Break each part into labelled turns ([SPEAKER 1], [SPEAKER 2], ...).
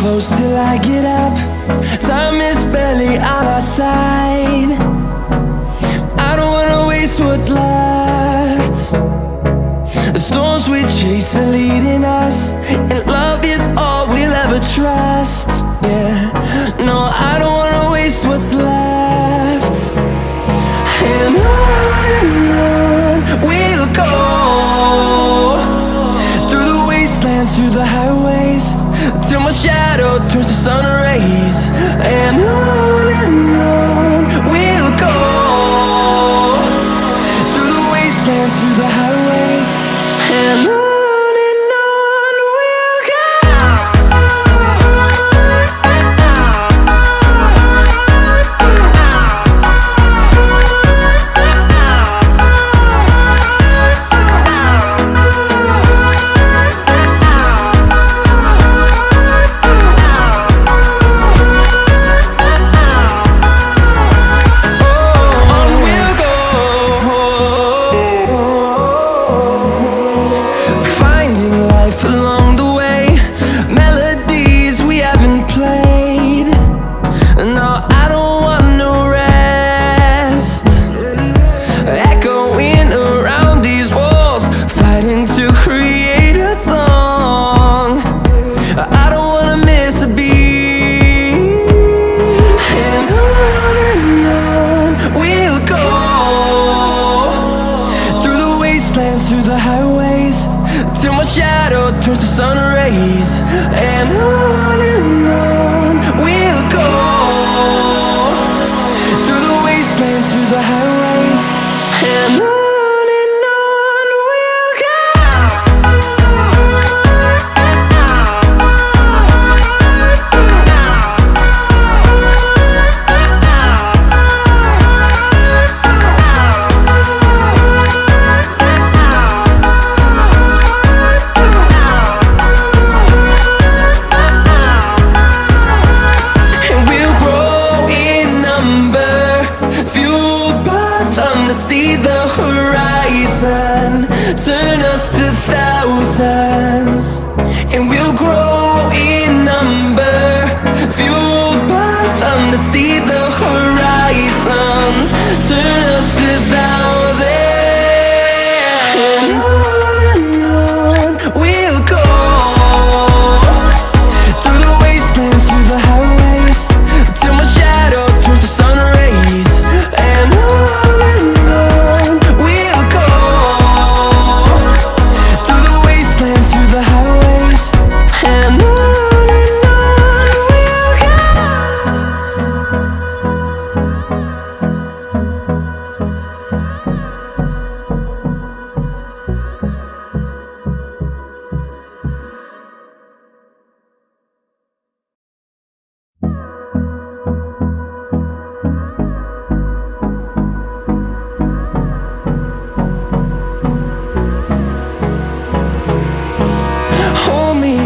[SPEAKER 1] close till I get up. Time is barely on our side. I don't wanna waste what's left. The storms we chase are leading us, and love is all we'll ever trust. Yeah, no, I don't wanna waste what's left. And on we'll go, through the wastelands, through the highways, till my shadow turns to sun rays. And on we'll go, through the wastelands, through the highways, and on we'll go. Through the highways, till my shadow turns to sun rays. And on we'll go, through the wastelands, through the highways, and on we'll go. See the horizon turn us to thousands, and we'll grow in number, fueled by them. To see the horizon turn us to thousands, and on we'll go, through the wastelands, through the highways, till my shadow turns to sun rays. And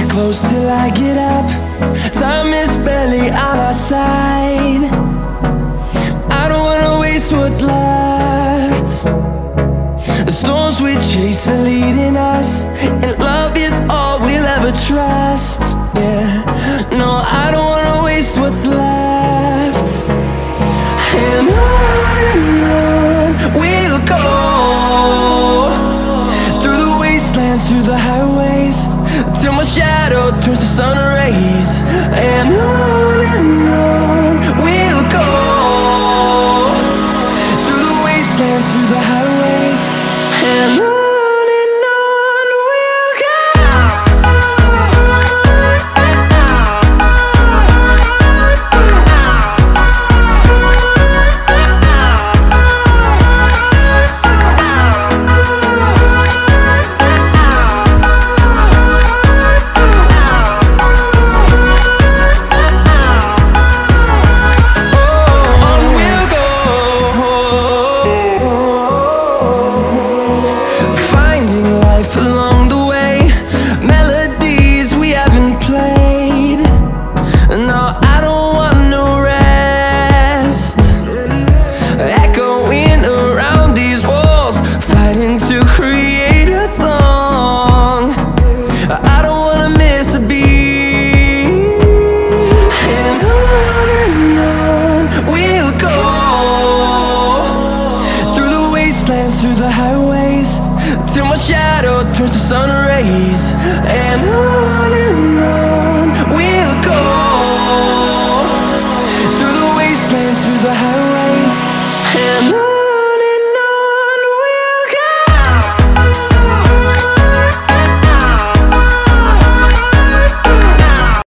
[SPEAKER 1] close till I get up. Time is barely on our side. I don't wanna waste what's left. The storms we chase are leading us, and love is all we'll ever trust. Yeah, no, I don't wanna waste what's left. And on we'll go, through the wastelands, through the highways, till my shadow turns to sun rays. And on we'll go, through the wastelands, through the highways, and on we'll go. till my shadow turns to sun rays. And on